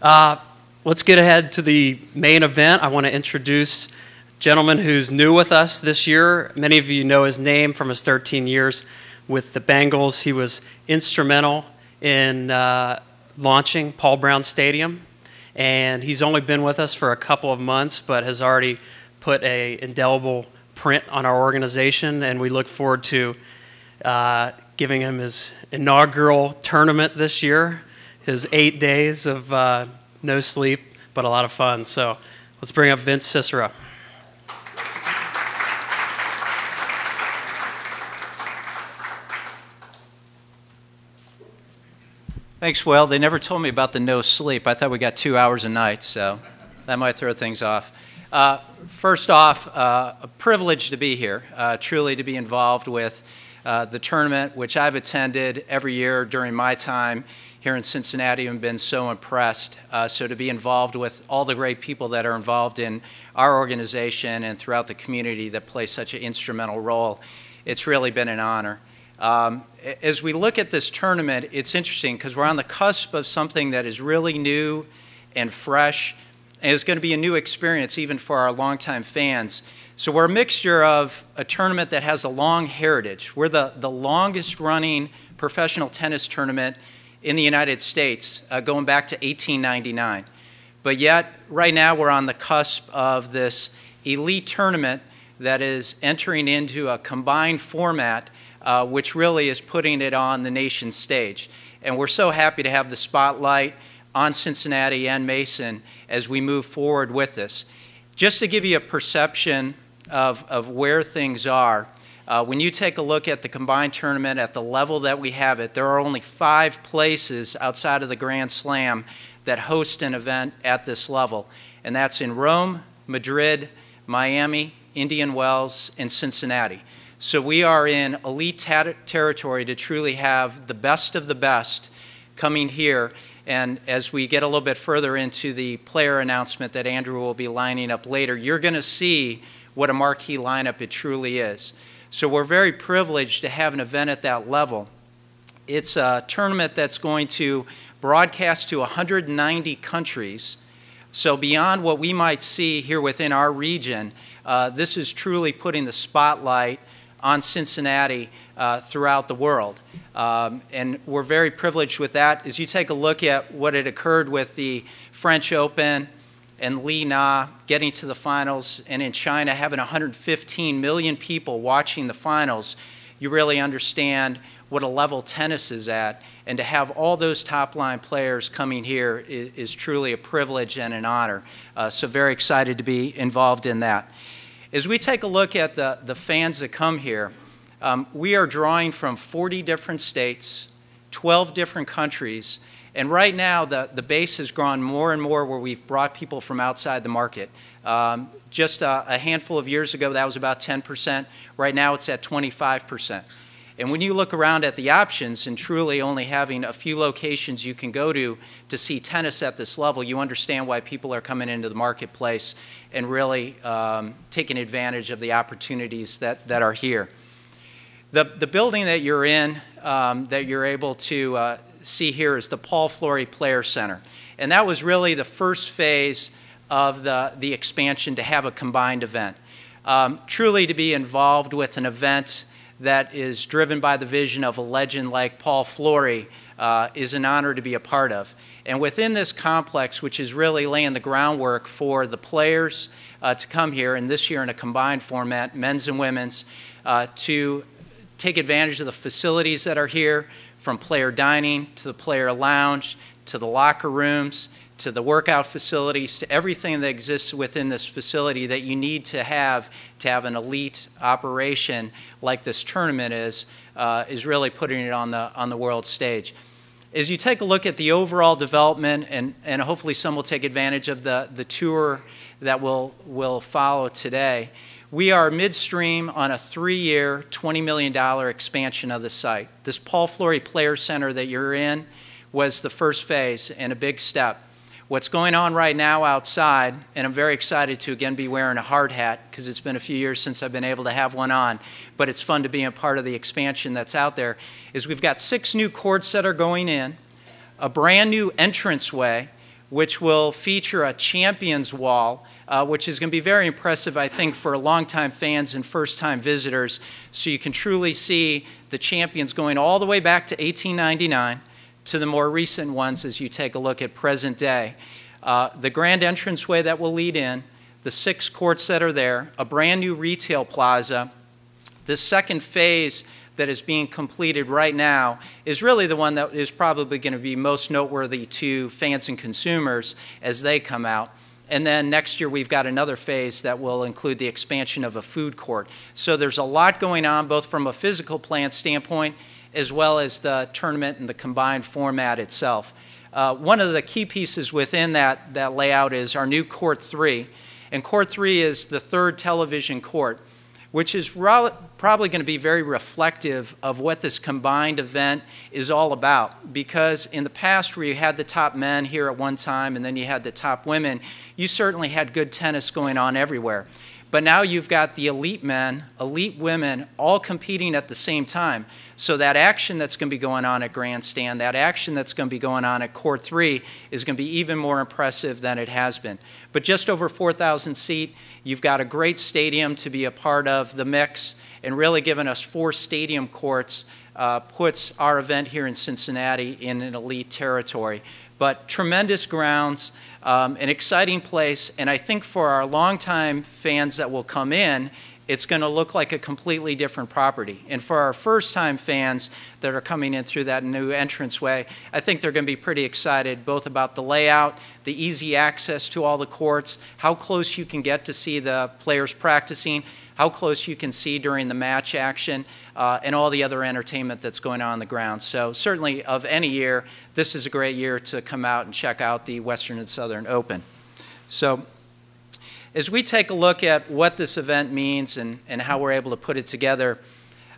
Uh, let's get ahead to the main event. I want to introduce a gentleman who's new with us this year. Many of you know his name from his 13 years with the Bengals. He was instrumental in launching Paul Brown Stadium, and he's only been with us for a couple of months, but has already put an indelible print on our organization, and we look forward to giving him his inaugural tournament this year, his 8 days of no sleep, but a lot of fun. So let's bring up Vince Cicero. Thanks, Will. They never told me about the no sleep. I thought we got 2 hours a night, so that might throw things off. First off, a privilege to be here, truly to be involved with the tournament, which I've attended every year during my time here in Cincinnati and been so impressed. So to be involved with all the great people that are involved in our organization and throughout the community that play such an instrumental role, it's really been an honor. As we look at this tournament, it's interesting because we're on the cusp of something that is really new and fresh, and it's going to be a new experience even for our longtime fans. So we're a mixture of a tournament that has a long heritage. We're the longest running professional tennis tournament in the United States, going back to 1899. But yet, right now, we're on the cusp of this elite tournament that is entering into a combined format, which really is putting it on the nation's stage. And we're so happy to have the spotlight on Cincinnati and Mason as we move forward with this. Just to give you a perception of where things are, when you take a look at the combined tournament at the level that we have it, there are only 5 places outside of the Grand Slam that host an event at this level. And that's in Rome, Madrid, Miami, Indian Wells, and Cincinnati. So we are in elite territory to truly have the best of the best coming here. And as we get a little bit further into the player announcement that Andrew will be lining up later, you're going to see what a marquee lineup it truly is. So we're very privileged to have an event at that level. It's a tournament that's going to broadcast to 190 countries. So beyond what we might see here within our region, this is truly putting the spotlight on Cincinnati throughout the world. And we're very privileged with that. As you take a look at what had occurred with the French Open and Li Na getting to the finals, and in China having 115 million people watching the finals, you really understand what a level tennis is at. And to have all those top-line players coming here is truly a privilege and an honor. So very excited to be involved in that. As we take a look at the fans that come here, we are drawing from 40 different states, 12 different countries, and right now the base has grown more and more where we've brought people from outside the market. Just a handful of years ago, that was about 10%. Right now it's at 25%. And when you look around at the options and truly only having a few locations you can go to see tennis at this level, you understand why people are coming into the marketplace and really taking advantage of the opportunities that are here. The building that you're in, that you're able to see here, is the Paul Flory Player Center. And that was really the first phase of the expansion to have a combined event. Truly to be involved with an event that is driven by the vision of a legend like Paul Flory is an honor to be a part of. And within this complex, which is really laying the groundwork for the players to come here, and this year in a combined format, men's and women's, to take advantage of the facilities that are here, from player dining to the player lounge to the locker rooms to the workout facilities to everything that exists within this facility that you need to have an elite operation like this tournament is really putting it on the world stage. As you take a look at the overall development, and hopefully some will take advantage of the tour that will follow today, we are midstream on a 3-year, $20 million expansion of the site. This Paul Flory Player Center that you're in was the first phase and a big step. What's going on right now outside, and I'm very excited to again be wearing a hard hat because it's been a few years since I've been able to have one on, but it's fun to be a part of the expansion that's out there, is we've got 6 new courts that are going in, a brand new entranceway which will feature a champions wall, which is going to be very impressive, I think, for longtime fans and first-time visitors. So you can truly see the champions going all the way back to 1899 to the more recent ones as you take a look at present day. The grand entranceway that will lead in, the 6 courts that are there, a brand new retail plaza. The second phase that is being completed right now is really the one that is probably going to be most noteworthy to fans and consumers as they come out. And then next year we've got another phase that will include the expansion of a food court. So there's a lot going on both from a physical plant standpoint as well as the tournament and the combined format itself. One of the key pieces within that layout is our new Court 3. And Court 3 is the 3rd television court, which is probably going to be very reflective of what this combined event is all about. Because in the past where you had the top men here at one time and then you had the top women, you certainly had good tennis going on everywhere. But now you've got the elite men, elite women, all competing at the same time. So that action that's going to be going on at Grandstand, that action that's going to be going on at Court 3 is going to be even more impressive than it has been. But just over 4,000 seat, you've got a great stadium to be a part of the mix, and really giving us 4 stadium courts puts our event here in Cincinnati in an elite territory. But tremendous grounds, an exciting place, and I think for our longtime fans that will come in, it's going to look like a completely different property. And for our first-time fans that are coming in through that new entranceway, I think they're going to be pretty excited both about the layout, the easy access to all the courts, how close you can get to see the players practicing, how close you can see during the match action, and all the other entertainment that's going on the ground. So certainly of any year, this is a great year to come out and check out the Western and Southern Open. So as we take a look at what this event means and how we're able to put it together,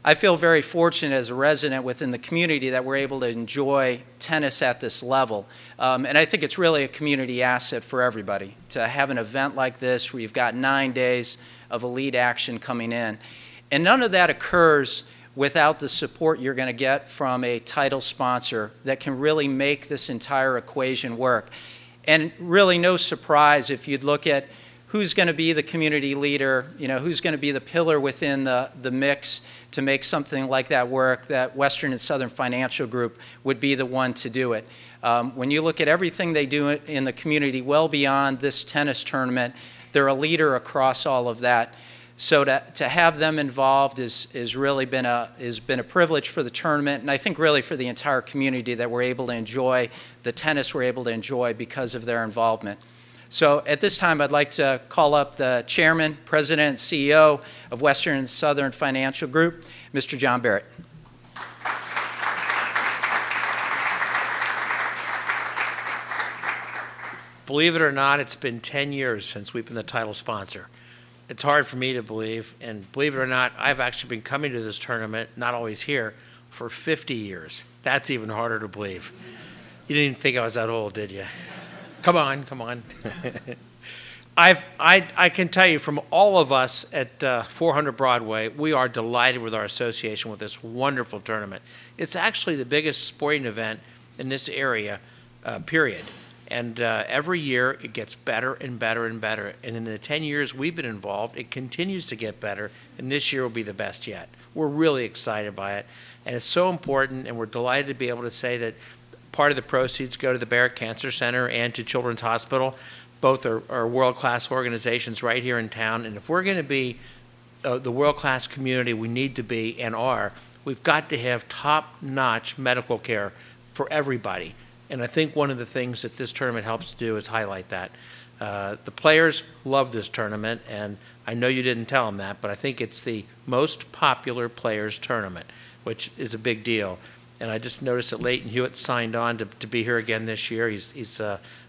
I feel very fortunate as a resident within the community that we're able to enjoy tennis at this level. And I think it's really a community asset for everybody to have an event like this where you've got 9 days of elite action coming in. And none of that occurs without the support you're going to get from a title sponsor that can really make this entire equation work. And really no surprise if you'd look at who's going to be the community leader, who's going to be the pillar within the mix to make something like that work, that Western and Southern Financial Group would be the one to do it. When you look at everything they do in the community well beyond this tennis tournament, they're a leader across all of that. So to have them involved has really been a privilege for the tournament, and I think really for the entire community that we're able to enjoy the tennis we're able to enjoy because of their involvement. So at this time, I'd like to call up the Chairman, President, and CEO of Western and Southern Financial Group, Mr. John Barrett. Believe it or not, it's been 10 years since we've been the title sponsor. It's hard for me to believe, and believe it or not, I've actually been coming to this tournament, not always here, for 50 years. That's even harder to believe. You didn't even think I was that old, did you? Come on, come on. I can tell you from all of us at 400 Broadway, we are delighted with our association with this wonderful tournament. It's actually the biggest sporting event in this area, period. And every year it gets better and better and better. And in the 10 years we've been involved, it continues to get better. And this year will be the best yet. We're really excited by it. And it's so important, and we're delighted to be able to say that part of the proceeds go to the Barrett Cancer Center and to Children's Hospital. Both are world-class organizations right here in town. And if we're going to be the world-class community we need to be and are, we've got to have top-notch medical care for everybody. And I think one of the things that this tournament helps do is highlight that. The players love this tournament, and I know you didn't tell them that, but I think it's the most popular players tournament, which is a big deal. And I just noticed that Leighton Hewitt signed on to be here again this year. He's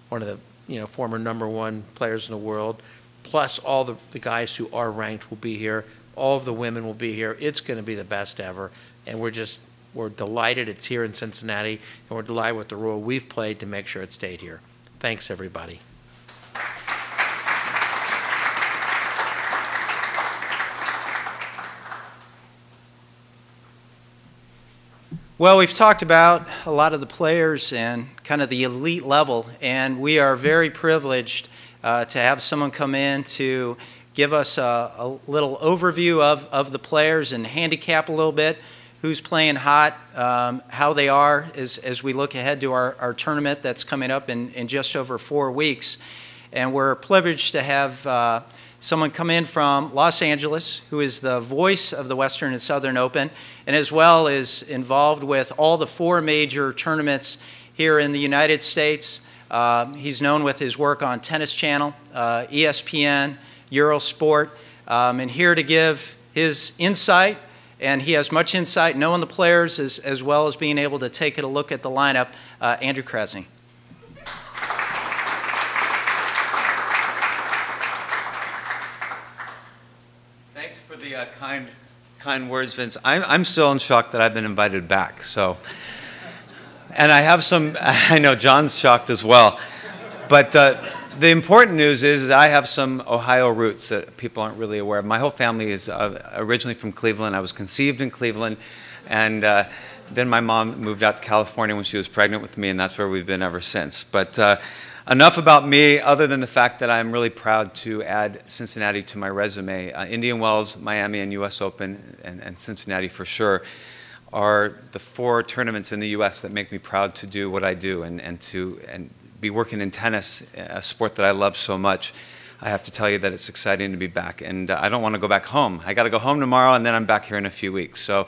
one of the former #1 players in the world. Plus all the guys who are ranked will be here. All of the women will be here. It's going to be the best ever. And we're delighted it's here in Cincinnati, and we're delighted with the role we've played to make sure it stayed here. Thanks, everybody. Well, we've talked about a lot of the players and kind of the elite level, and we are very privileged to have someone come in to give us a little overview of the players and handicap a little bit, who's playing hot, how they are as we look ahead to our tournament that's coming up in just over 4 weeks. And we're privileged to have someone come in from Los Angeles who is the voice of the Western and Southern Open, and as well is involved with all the 4 major tournaments here in the United States. He's known with his work on Tennis Channel, ESPN, Eurosport, and here to give his insight, and he has much insight knowing the players as well as being able to take a look at the lineup, Andrew Krasny. Thanks for the kind words, Vince. I'm still in shock that I've been invited back. So, and I have some. I know John's shocked as well. But the important news is I have some Ohio roots that people aren't really aware of. My whole family is originally from Cleveland. I was conceived in Cleveland, and then my mom moved out to California when she was pregnant with me, and that's where we've been ever since. But enough about me, other than the fact that I'm really proud to add Cincinnati to my resume. Indian Wells, Miami, and U.S. Open, and Cincinnati for sure, are the 4 tournaments in the U.S. that make me proud to do what I do and be working in tennis, a sport that I love so much. I have to tell you that it's exciting to be back, and I don't want to go back home. I got to go home tomorrow, and then I'm back here in a few weeks. So